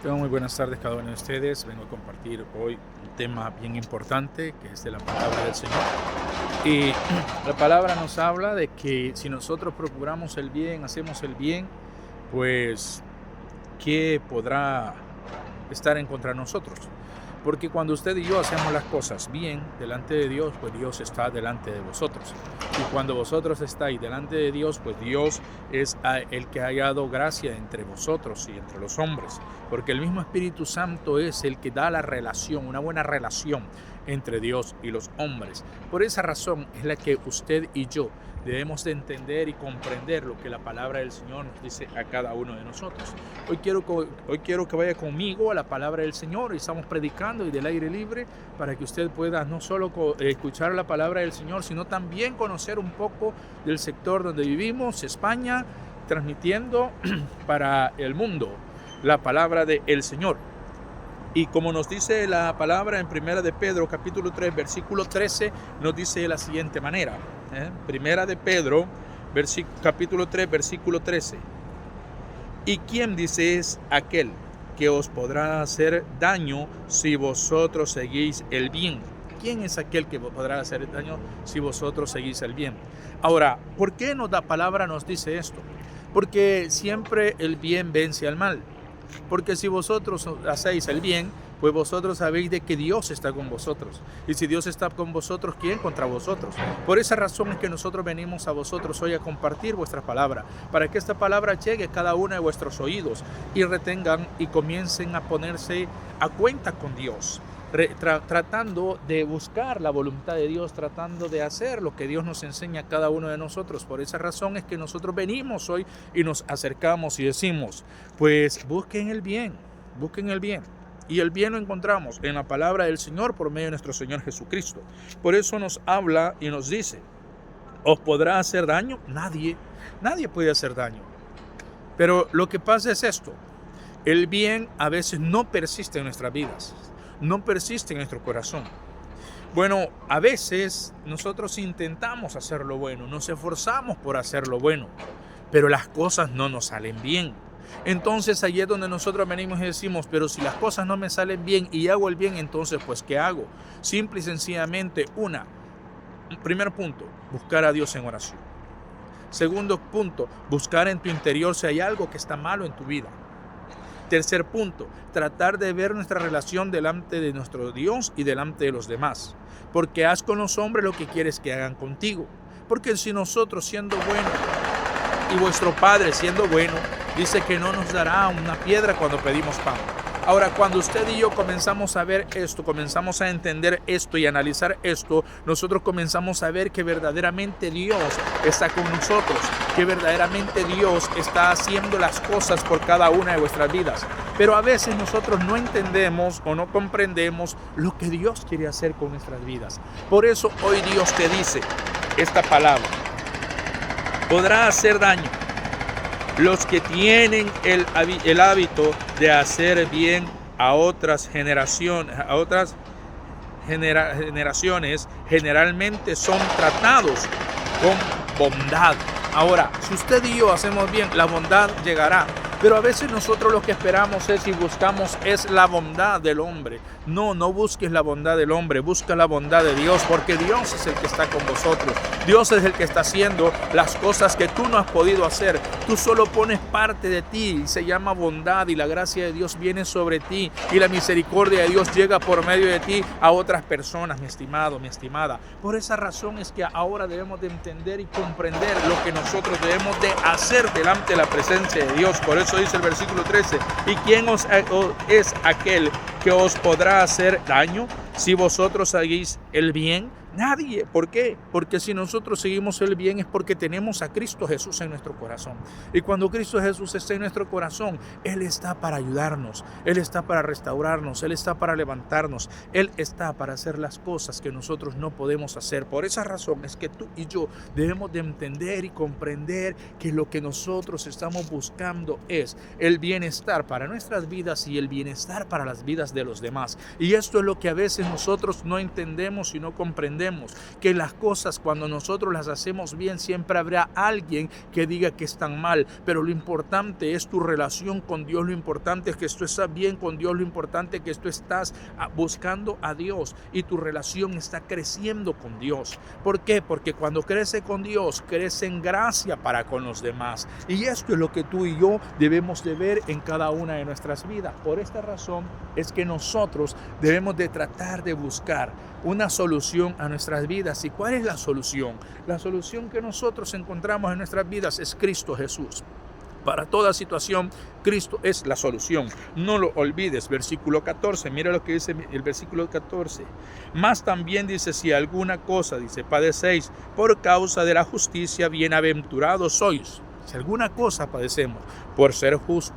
Tengo muy buenas tardes cada uno de ustedes. Vengo a compartir hoy un tema bien importante que es de la palabra del Señor. Y la palabra nos habla de que si nosotros procuramos el bien, hacemos el bien, pues ¿qué podrá estar en contra de nosotros? Porque cuando usted y yo hacemos las cosas bien delante de Dios, pues Dios está delante de vosotros. Y cuando vosotros estáis delante de Dios, pues Dios es el que ha hallado gracia entre vosotros y entre los hombres. Porque el mismo Espíritu Santo es el que da la relación, una buena relación entre Dios y los hombres. Por esa razón es la que usted y yo debemos de entender y comprender lo que la palabra del Señor nos dice a cada uno de nosotros. Hoy quiero que vaya conmigo a la palabra del Señor. Estamos predicando y del aire libre para que usted pueda no solo escuchar la palabra del Señor, sino también conocer un poco del sector donde vivimos, España, transmitiendo para el mundo la palabra del Señor. Y como nos dice la palabra en Primera de Pedro, capítulo 3, versículo 13, nos dice de la siguiente manera. Primera de Pedro, capítulo 3, versículo 13. ¿Y quién dice es aquel que os podrá hacer daño si vosotros seguís el bien? ¿Quién es aquel que podrá hacer daño si vosotros seguís el bien? Ahora, ¿por qué la palabra nos dice esto? Porque siempre el bien vence al mal. Porque si vosotros hacéis el bien, pues vosotros sabéis de que Dios está con vosotros. Y si Dios está con vosotros, ¿quién contra vosotros? Por esa razón es que nosotros venimos a vosotros hoy a compartir vuestra palabra, para que esta palabra llegue a cada uno de vuestros oídos y retengan y comiencen a ponerse a cuenta con Dios. Tratando de buscar la voluntad de Dios, tratando de hacer lo que Dios nos enseña a cada uno de nosotros. Por esa razón es que nosotros venimos hoy y nos acercamos y decimos, pues busquen el bien, busquen el bien. Y el bien lo encontramos en la palabra del Señor por medio de nuestro Señor Jesucristo. Por eso nos habla y nos dice, ¿os podrá hacer daño? Nadie puede hacer daño. Pero lo que pasa es esto, el bien a veces no persiste en nuestras vidas. No persiste en nuestro corazón. Bueno, a veces nosotros intentamos hacer lo bueno, nos esforzamos por hacer lo bueno, pero las cosas no nos salen bien. Entonces ahí es donde nosotros venimos y decimos, pero si las cosas no me salen bien y hago el bien, entonces pues ¿qué hago? Simple y sencillamente, primer punto, buscar a Dios en oración. Segundo punto, buscar en tu interior si hay algo que está malo en tu vida. Tercer punto, tratar de ver nuestra relación delante de nuestro Dios y delante de los demás. Porque haz con los hombres lo que quieres que hagan contigo. Porque si nosotros siendo buenos y vuestro Padre siendo bueno, dice que no nos dará una piedra cuando pedimos pan. Ahora, cuando usted y yo comenzamos a ver esto, comenzamos a entender esto y analizar esto, nosotros comenzamos a ver que verdaderamente Dios está con nosotros, que verdaderamente Dios está haciendo las cosas por cada una de vuestras vidas. Pero a veces nosotros no entendemos o no comprendemos lo que Dios quiere hacer con nuestras vidas. Por eso hoy Dios te dice esta palabra: podrá hacer daño los que tienen el hábito de hacer bien a otras generaciones, generaciones generalmente son tratados con bondad. Ahora, si usted y yo hacemos bien, la bondad llegará. Pero a veces nosotros lo que esperamos es y buscamos es la bondad del hombre. No busques la bondad del hombre, busca la bondad de Dios, porque Dios es el que está con vosotros. Dios es el que está haciendo las cosas que tú no has podido hacer. Tú solo pones parte de ti y se llama bondad, y la gracia de Dios viene sobre ti y la misericordia de Dios llega por medio de ti a otras personas, mi estimado, mi estimada. Por esa razón es que ahora debemos de entender y comprender lo que nosotros debemos de hacer delante de la presencia de Dios. Por eso dice el versículo 13, ¿y quién es aquel que os podrá hacer daño si vosotros seguís el bien? Nadie. ¿Por qué? Porque si nosotros seguimos el bien es porque tenemos a Cristo Jesús en nuestro corazón. Y cuando Cristo Jesús está en nuestro corazón, Él está para ayudarnos, Él está para restaurarnos, Él está para levantarnos, Él está para hacer las cosas que nosotros no podemos hacer. Por esa razón es que tú y yo debemos de entender y comprender que lo que nosotros estamos buscando es el bienestar para nuestras vidas y el bienestar para las vidas de los demás. Y esto es lo que a veces nosotros no entendemos y no comprendemos entendemos que las cosas cuando nosotros las hacemos bien siempre habrá alguien que diga que están mal, pero lo importante es tu relación con Dios, lo importante es que tú estás bien con Dios, lo importante es que tú estás buscando a Dios y tu relación está creciendo con Dios. ¿Por qué? Porque cuando crece con Dios, crece en gracia para con los demás, y esto es lo que tú y yo debemos de ver en cada una de nuestras vidas. Por esta razón es que nosotros debemos de tratar de buscar una solución a nuestras vidas. ¿Y cuál es la solución? La solución que nosotros encontramos en nuestras vidas es Cristo Jesús. Para toda situación, Cristo es la solución. No lo olvides. Versículo 14. Mira lo que dice el versículo 14. Más también dice, si alguna cosa, dice, padecéis por causa de la justicia, bienaventurados sois. Si alguna cosa padecemos por ser justos.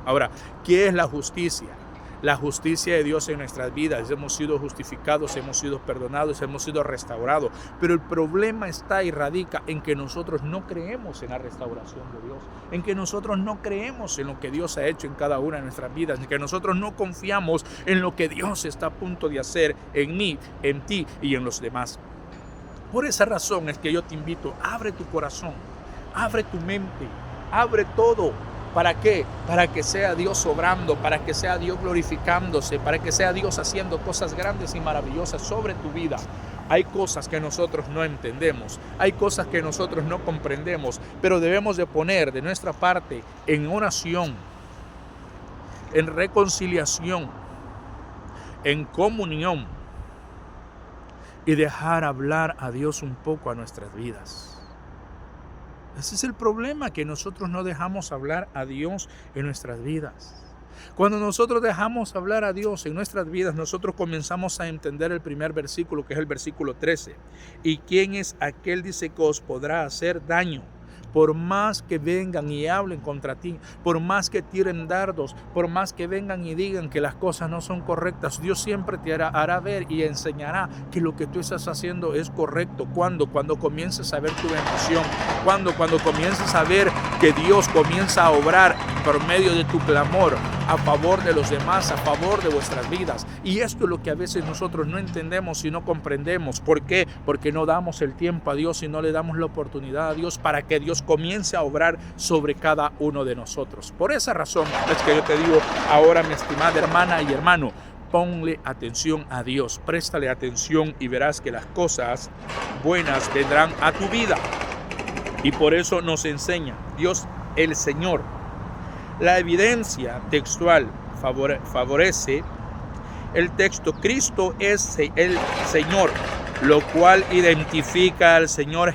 Ahora, ¿qué es la justicia? La justicia de Dios en nuestras vidas. Hemos sido justificados, hemos sido perdonados, hemos sido restaurados. Pero el problema está y radica en que nosotros no creemos en la restauración de Dios, en que nosotros no creemos en lo que Dios ha hecho en cada una de nuestras vidas, en que nosotros no confiamos en lo que Dios está a punto de hacer en mí, en ti y en los demás. Por esa razón es que yo te invito, abre tu corazón, abre tu mente, abre todo. ¿Para qué? Para que sea Dios obrando, para que sea Dios glorificándose, para que sea Dios haciendo cosas grandes y maravillosas sobre tu vida. Hay cosas que nosotros no entendemos, hay cosas que nosotros no comprendemos, pero debemos de poner de nuestra parte en oración, en reconciliación, en comunión y dejar hablar a Dios un poco a nuestras vidas. Ese es el problema, que nosotros no dejamos hablar a Dios en nuestras vidas. Cuando nosotros dejamos hablar a Dios en nuestras vidas, nosotros comenzamos a entender el primer versículo, que es el versículo 13. ¿Y quién es aquel, dice, que os podrá hacer daño? Por más que vengan y hablen contra ti, por más que tiren dardos, por más que vengan y digan que las cosas no son correctas, Dios siempre te hará ver y enseñará que lo que tú estás haciendo es correcto. Cuando comiences a ver tu bendición, cuando comiences a ver que Dios comienza a obrar por medio de tu clamor a favor de los demás, a favor de vuestras vidas. Y esto es lo que a veces nosotros no entendemos y no comprendemos. ¿Por qué? Porque no damos el tiempo a Dios y no le damos la oportunidad a Dios para que Dios comience a obrar sobre cada uno de nosotros. Por esa razón es que yo te digo ahora, mi estimada hermana y hermano, ponle atención a Dios, préstale atención y verás que las cosas buenas vendrán a tu vida. Y por eso nos enseña Dios el Señor. La evidencia textual favorece el texto. Cristo es el Señor, lo cual identifica al Señor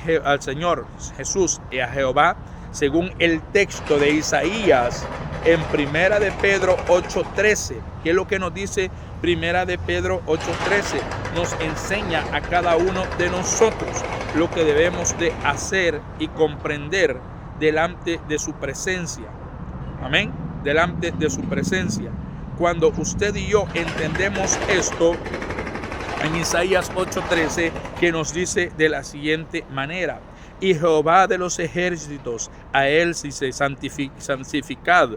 Jesús y a Jehová, según el texto de Isaías en Primera de Pedro 8:13. ¿Qué es lo que nos dice Primera de Pedro 8:13? Nos enseña a cada uno de nosotros lo que debemos de hacer y comprender delante de su presencia. Amén, delante de su presencia. Cuando usted y yo entendemos esto, en Isaías 8:13, que nos dice de la siguiente manera: y Jehová de los ejércitos, a él si se santificad,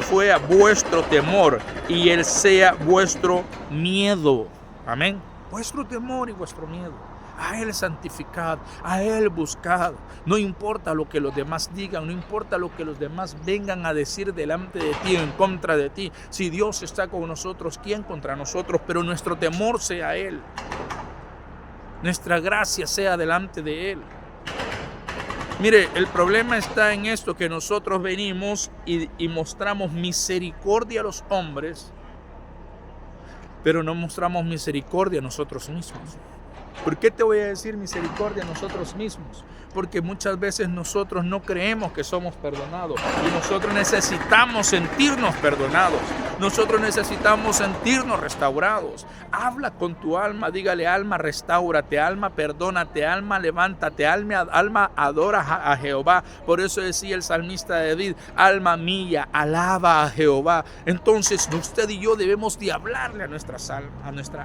fue vuestro temor y él sea vuestro miedo. Amén, vuestro temor y vuestro miedo. A Él santificad, a Él buscad. No importa lo que los demás digan, no importa lo que los demás vengan a decir delante de ti o en contra de ti. Si Dios está con nosotros, ¿quién contra nosotros? Pero nuestro temor sea a Él. Nuestra gracia sea delante de Él. Mire, el problema está en esto, que nosotros venimos y mostramos misericordia a los hombres, pero no mostramos misericordia a nosotros mismos. ¿Por qué te voy a decir misericordia a nosotros mismos? Porque muchas veces nosotros no creemos que somos perdonados y nosotros necesitamos sentirnos perdonados. Nosotros necesitamos sentirnos restaurados. Habla con tu alma, dígale: alma, restáurate, alma, perdónate, alma, levántate, alma, adora a Jehová. Por eso decía el salmista David: alma mía, alaba a Jehová. Entonces usted y yo debemos de hablarle a nuestra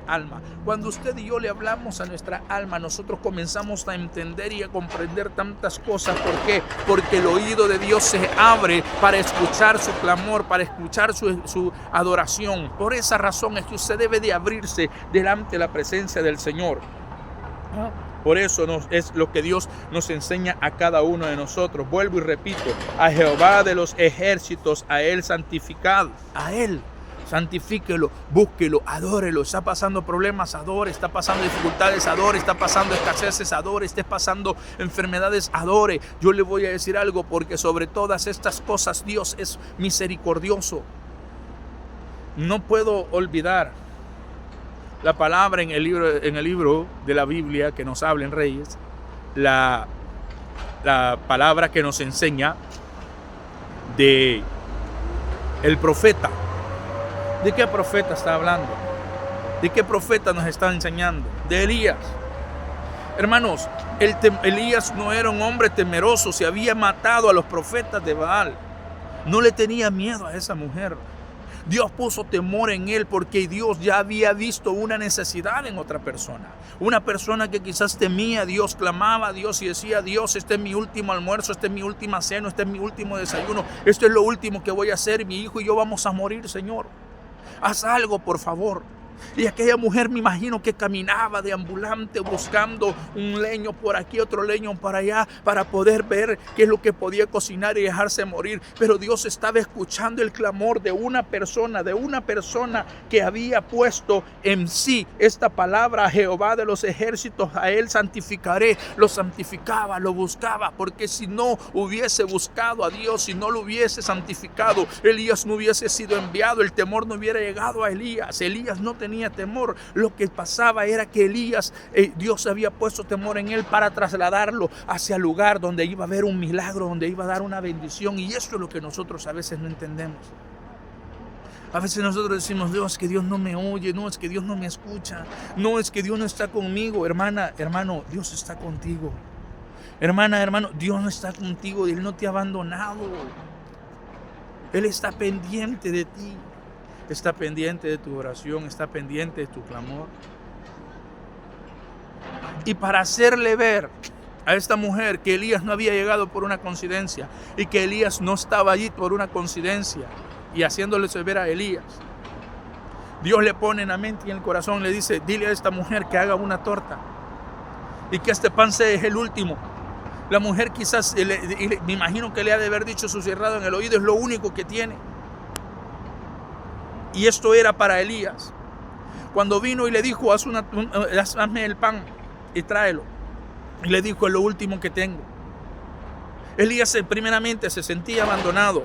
alma. Cuando usted y yo le hablamos a nuestra alma, nosotros comenzamos a entender y a comprender tantas cosas. ¿Por qué? Porque el oído de Dios se abre para escuchar su clamor, para escuchar su adoración. Por esa razón es que usted debe de abrirse delante de la presencia del Señor. Por eso es lo que Dios nos enseña a cada uno de nosotros. Vuelvo y repito, a Jehová de los ejércitos, a Él santificad, a Él. Santifíquelo, búsquelo, adórelo. Está pasando problemas, adore. Está pasando dificultades, adore. Está pasando escaseces, adore. Está pasando enfermedades, adore. Yo le voy a decir algo, porque sobre todas estas cosas Dios es misericordioso. No puedo olvidar la palabra en el libro de la Biblia que nos habla en Reyes, la palabra que nos enseña de el profeta. ¿De qué profeta está hablando? ¿De qué profeta nos está enseñando? De Elías. Hermanos, Elías no era un hombre temeroso, se había matado a los profetas de Baal. No le tenía miedo a esa mujer. Dios puso temor en él porque Dios ya había visto una necesidad en otra persona. Una persona que quizás temía a Dios, clamaba a Dios y decía: Dios, este es mi último almuerzo, este es mi última cena, este es mi último desayuno, esto es lo último que voy a hacer, mi hijo y yo vamos a morir, Señor. Haz algo, por favor. Y aquella mujer, me imagino que caminaba deambulante buscando un leño por aquí, otro leño por allá, para poder ver qué es lo que podía cocinar y dejarse morir. Pero Dios estaba escuchando el clamor de una persona que había puesto en sí esta palabra: Jehová de los ejércitos, a Él santificaré. Lo santificaba, lo buscaba, porque si no hubiese buscado a Dios, si no lo hubiese santificado, Elías no hubiese sido enviado, el temor no hubiera llegado a Elías. Elías no tenía temor. Lo que pasaba era que Elías, Dios había puesto temor en él para trasladarlo hacia el lugar donde iba a haber un milagro, donde iba a dar una bendición. Y eso es lo que nosotros a veces no entendemos. A veces nosotros decimos: Dios, es que Dios no me oye, no, es que Dios no me escucha, no, es que Dios no está conmigo. Hermana, hermano, Dios está contigo. Hermana, hermano, Dios no está contigo, Él no te ha abandonado. Él está pendiente de ti. Está pendiente de tu oración, está pendiente de tu clamor. Y para hacerle ver a esta mujer que Elías no había llegado por una coincidencia y que Elías no estaba allí por una coincidencia, y haciéndole ver a Elías, Dios le pone en la mente y en el corazón, le dice: dile a esta mujer que haga una torta y que este pan sea el último. La mujer quizás, me imagino que le ha de haber dicho susurrado en el oído: es lo único que tiene. Y esto era para Elías. Cuando vino y le dijo: hazme el pan y tráelo. Y le dijo: es lo último que tengo. Elías primeramente se sentía abandonado.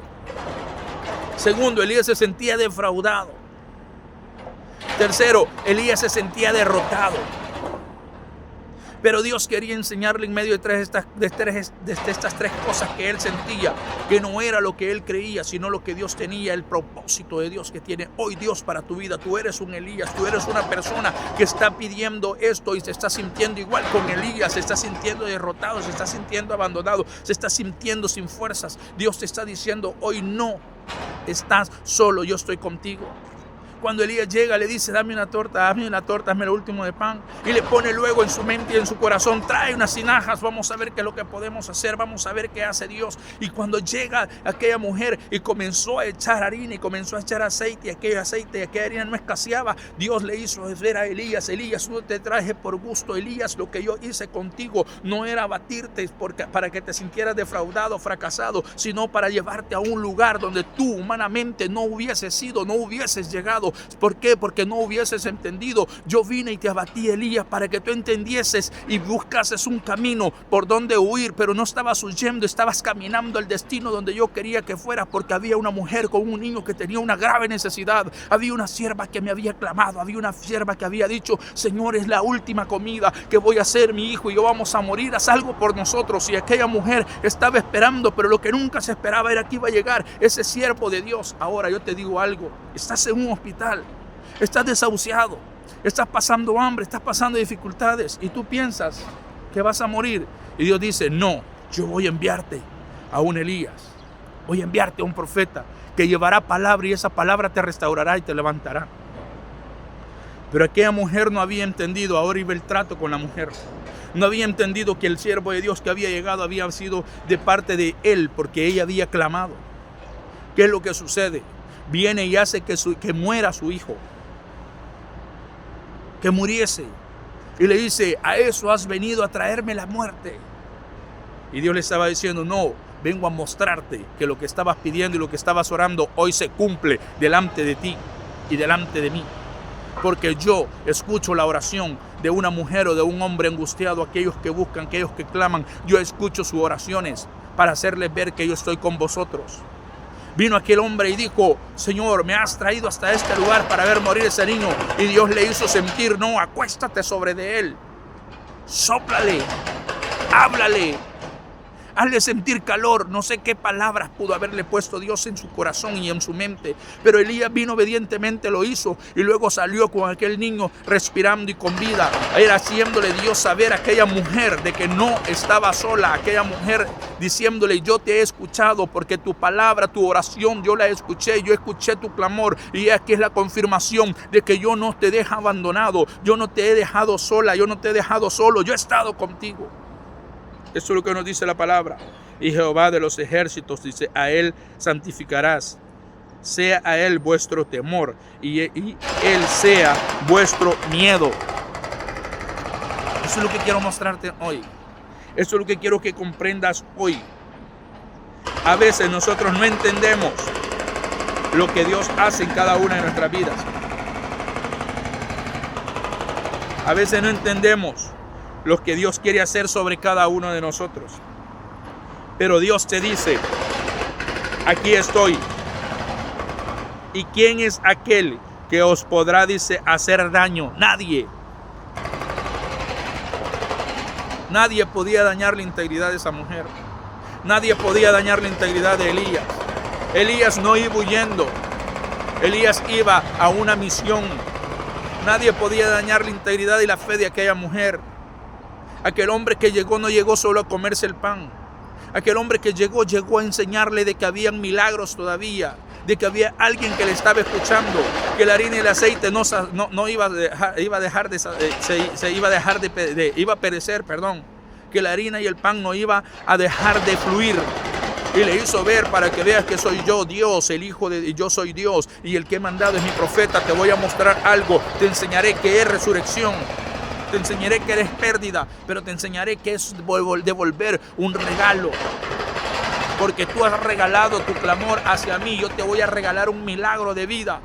Segundo, Elías se sentía defraudado. Tercero, Elías se sentía derrotado. Pero Dios quería enseñarle en medio de estas tres cosas que él sentía, que no era lo que él creía, sino lo que Dios tenía, el propósito de Dios que tiene hoy Dios para tu vida. Tú eres un Elías, tú eres una persona que está pidiendo esto y se está sintiendo igual con Elías, se está sintiendo derrotado, se está sintiendo abandonado, se está sintiendo sin fuerzas. Dios te está diciendo hoy: no estás solo, yo estoy contigo. Cuando Elías llega, le dice: hazme una torta, hazme lo último de pan. Y le pone luego en su mente y en su corazón: trae unas tinajas, vamos a ver qué es lo que podemos hacer, vamos a ver qué hace Dios. Y cuando llega aquella mujer y comenzó a echar harina y comenzó a echar aceite, y aquella harina no escaseaba, Dios le hizo ver a Elías: Elías, no te traje por gusto, Elías, lo que yo hice contigo no era abatirte para que te sintieras defraudado, fracasado, sino para llevarte a un lugar donde tú humanamente no hubieses ido, no hubieses llegado. ¿Por qué? Porque no hubieses entendido. Yo vine y te abatí, Elías, para que tú entendieses y buscases un camino por donde huir, pero no estabas huyendo, estabas caminando al destino donde yo quería que fueras, porque había una mujer con un niño que tenía una grave necesidad. Había una sierva que me había clamado, había una sierva que había dicho: Señor, es la última comida que voy a hacer, mi hijo y yo vamos a morir, haz algo por nosotros. Y aquella mujer estaba esperando, pero lo que nunca se esperaba era que iba a llegar ese siervo de Dios. Ahora yo te digo algo: estás en un hospital, estás desahuciado, estás pasando hambre, estás pasando dificultades y tú piensas que vas a morir. Y Dios dice: no, yo voy a enviarte a un Elías, voy a enviarte a un profeta que llevará palabra y esa palabra te restaurará y te levantará. Pero aquella mujer no había entendido. Ahora iba el trato con la mujer. No había entendido que el siervo de Dios que había llegado había sido de parte de él, porque ella había clamado. ¿Qué es lo que sucede? viene y hace que muera su hijo, que muriese. Y le dice, ¿a eso has venido a traerme la muerte? Y Dios le estaba diciendo, no, vengo a mostrarte que lo que estabas pidiendo y lo que estabas orando hoy se cumple delante de ti y delante de mí. Porque yo escucho la oración de una mujer o de un hombre angustiado, aquellos que buscan, aquellos que claman. Yo escucho sus oraciones para hacerles ver que yo estoy con vosotros. Vino aquel hombre y dijo, Señor, me has traído hasta este lugar para ver morir ese niño. Y Dios le hizo sentir, no, acuéstate sobre de él. Sóplale, háblale, hazle sentir calor. No sé qué palabras pudo haberle puesto Dios en su corazón y en su mente, pero Elías vino obedientemente, lo hizo, y luego salió con aquel niño respirando y con vida. Era haciéndole Dios saber a aquella mujer de que no estaba sola, aquella mujer diciéndole, yo te he escuchado, porque tu palabra, tu oración, yo la escuché, yo escuché tu clamor, y aquí es la confirmación de que yo no te dejo abandonado, yo no te he dejado sola, yo no te he dejado solo, yo he estado contigo. Eso es lo que nos dice la palabra. Y Jehová de los ejércitos dice, a él santificarás, sea a él vuestro temor y él sea vuestro miedo. Eso es lo que quiero mostrarte hoy. Eso es lo que quiero que comprendas hoy. A veces nosotros no entendemos lo que Dios hace en cada una de nuestras vidas. A veces no entendemos lo que Dios quiere hacer sobre cada uno de nosotros. Pero Dios te dice, aquí estoy. ¿Y quién es aquel que os podrá, dice, hacer daño? Nadie. Nadie podía dañar la integridad de esa mujer. Nadie podía dañar la integridad de Elías. Elías no iba huyendo. Elías iba a una misión. Nadie podía dañar la integridad y la fe de aquella mujer. Aquel hombre que llegó no llegó solo a comerse el pan. Aquel hombre que llegó a enseñarle de que habían milagros todavía, de que había alguien que le estaba escuchando, que la harina y el aceite no iba a perecer, que la harina y el pan no iba a dejar de fluir. Y le hizo ver para que veas que soy yo, Dios, el Hijo de yo soy Dios, y el que he mandado es mi profeta. Te voy a mostrar algo, te enseñaré que es resurrección. Te enseñaré que eres pérdida, pero te enseñaré que es devolver un regalo. Porque tú has regalado tu clamor hacia mí, yo te voy a regalar un milagro de vida.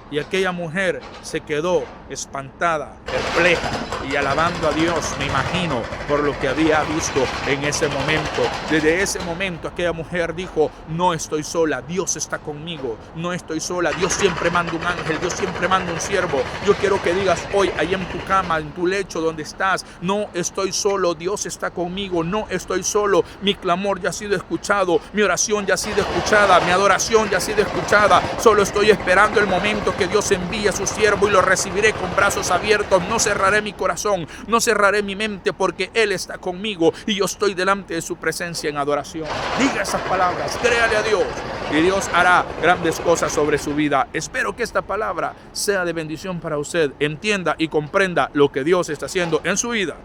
Y aquella mujer se quedó espantada, perpleja y alabando a Dios, me imagino, por lo que había visto en ese momento. Desde ese momento aquella mujer dijo, no estoy sola, Dios está conmigo, no estoy sola, Dios siempre manda un ángel, Dios siempre manda un siervo. Yo quiero que digas hoy, ahí en tu cama, en tu lecho donde estás, no estoy solo, Dios está conmigo, no estoy solo, mi clamor ya ha sido escuchado, mi oración ya ha sido escuchada, mi adoración ya ha sido escuchada, solo estoy esperando el momento que Dios envíe a su siervo y lo recibiré con brazos abiertos. No cerraré mi corazón, no cerraré mi mente, porque Él está conmigo y yo estoy delante de su presencia en adoración. Diga esas palabras, créale a Dios y Dios hará grandes cosas sobre su vida. Espero que esta palabra sea de bendición para usted. Entienda y comprenda lo que Dios está haciendo en su vida,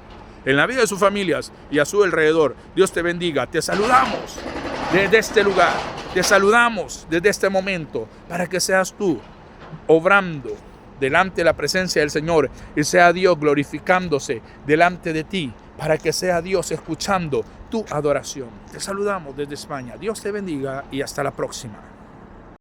en la vida de sus familias y a su alrededor. Dios te bendiga. Te saludamos desde este lugar, te saludamos desde este momento para que seas tú obrando delante de la presencia del Señor y sea Dios glorificándose delante de ti, para que sea Dios escuchando tu adoración. Te saludamos desde España. Dios te bendiga y hasta la próxima.